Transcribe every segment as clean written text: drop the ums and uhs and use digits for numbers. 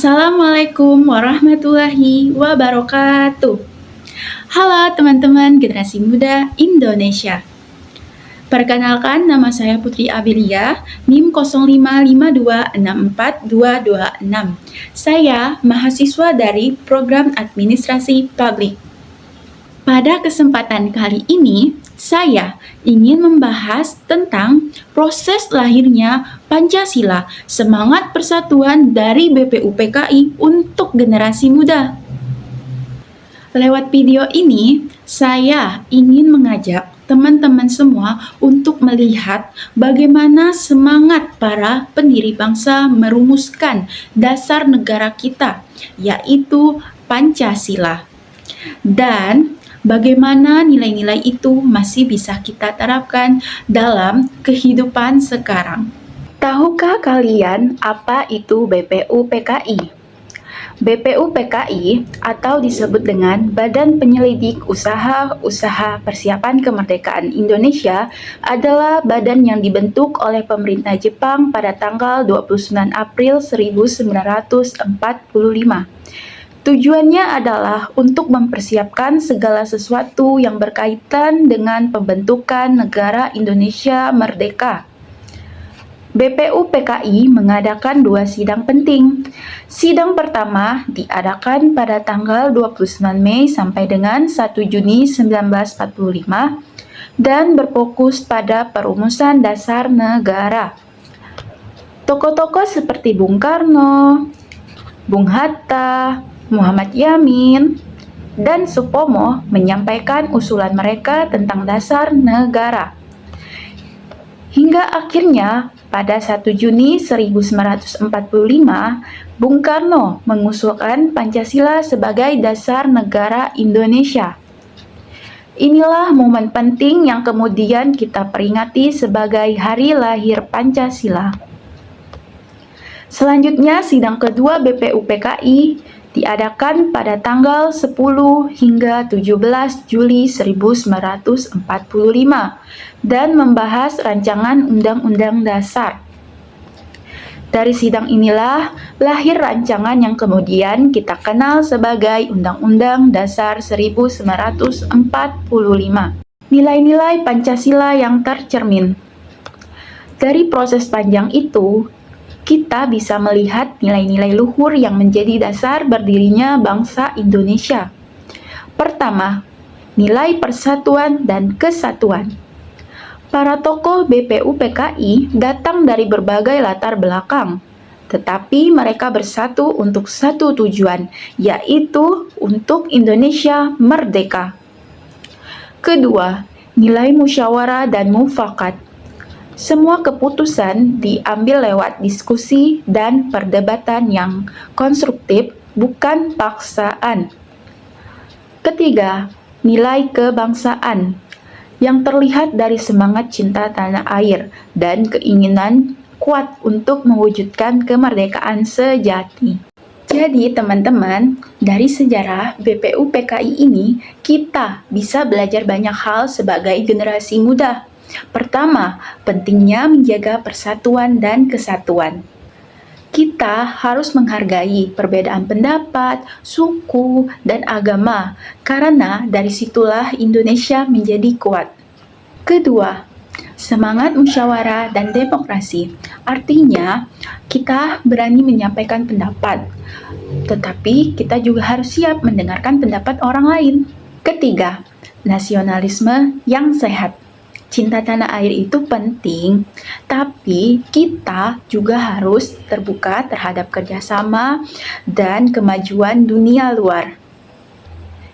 Assalamualaikum warahmatullahi wabarakatuh. Halo teman-teman generasi muda Indonesia. Perkenalkan, nama saya Putri Abelia, NIM 0552642226. Saya mahasiswa dari Program Administrasi Publik. Pada kesempatan kali ini, saya ingin membahas tentang proses lahirnya Pancasila, semangat persatuan dari BPUPKI untuk generasi muda. Lewat video ini, saya ingin mengajak teman-teman semua untuk melihat bagaimana semangat para pendiri bangsa merumuskan dasar negara kita, yaitu Pancasila. Dan bagaimana nilai-nilai itu masih bisa kita terapkan dalam kehidupan sekarang. Tahukah kalian apa itu BPUPKI? BPUPKI atau disebut dengan Badan Penyelidik Usaha-Usaha Persiapan Kemerdekaan Indonesia adalah badan yang dibentuk oleh pemerintah Jepang pada tanggal 29 April 1945. Tujuannya adalah untuk mempersiapkan segala sesuatu yang berkaitan dengan pembentukan negara Indonesia merdeka. BPUPKI mengadakan dua sidang penting. Sidang pertama diadakan pada tanggal 29 Mei sampai dengan 1 Juni 1945 dan berfokus pada perumusan dasar negara. Tokoh-tokoh seperti Bung Karno, Bung Hatta, Muhammad Yamin, dan Supomo menyampaikan usulan mereka tentang dasar negara. Hingga akhirnya pada 1 Juni 1945, Bung Karno mengusulkan Pancasila sebagai dasar negara Indonesia. Inilah momen penting yang kemudian kita peringati sebagai hari lahir Pancasila. Selanjutnya, sidang kedua BPUPKI diadakan pada tanggal 10 hingga 17 Juli 1945 dan membahas rancangan Undang-Undang Dasar. Dari sidang inilah lahir rancangan yang kemudian kita kenal sebagai Undang-Undang Dasar 1945. Nilai-nilai Pancasila yang tercermin. Dari proses panjang itu, kita bisa melihat nilai-nilai luhur yang menjadi dasar berdirinya bangsa Indonesia. Pertama, nilai persatuan dan kesatuan. Para tokoh BPUPKI datang dari berbagai latar belakang, tetapi mereka bersatu untuk satu tujuan, yaitu untuk Indonesia merdeka. Kedua, nilai musyawarah dan mufakat. Semua keputusan diambil lewat diskusi dan perdebatan yang konstruktif, bukan paksaan. Ketiga, nilai kebangsaan yang terlihat dari semangat cinta tanah air dan keinginan kuat untuk mewujudkan kemerdekaan sejati. Jadi teman-teman, dari sejarah BPUPKI ini kita bisa belajar banyak hal sebagai generasi muda. Pertama, pentingnya menjaga persatuan dan kesatuan. Kita harus menghargai perbedaan pendapat, suku, dan agama, karena dari situlah Indonesia menjadi kuat. Kedua, semangat musyawarah dan demokrasi. Artinya, kita berani menyampaikan pendapat, tetapi kita juga harus siap mendengarkan pendapat orang lain. Ketiga, nasionalisme yang sehat. Cinta tanah air itu penting, tapi kita juga harus terbuka terhadap kerjasama dan kemajuan dunia luar.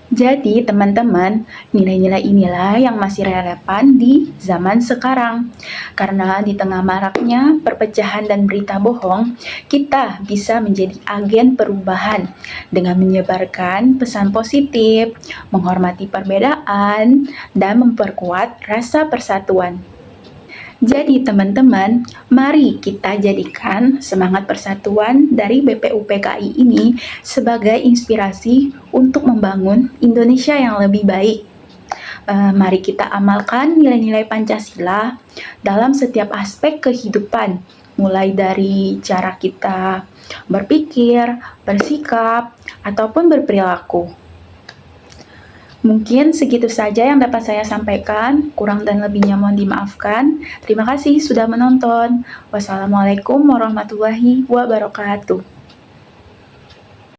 Jadi teman-teman, nilai-nilai inilah yang masih relevan di zaman sekarang. Karena di tengah maraknya perpecahan dan berita bohong, kita bisa menjadi agen perubahan dengan menyebarkan pesan positif, menghormati perbedaan, dan memperkuat rasa persatuan. Jadi teman-teman, mari kita jadikan semangat persatuan dari BPUPKI ini sebagai inspirasi untuk membangun Indonesia yang lebih baik. Mari kita amalkan nilai-nilai Pancasila dalam setiap aspek kehidupan, mulai dari cara kita berpikir, bersikap, ataupun berperilaku. Mungkin segitu saja yang dapat saya sampaikan, kurang dan lebihnya mohon dimaafkan. Terima kasih sudah menonton. Wassalamualaikum warahmatullahi wabarakatuh.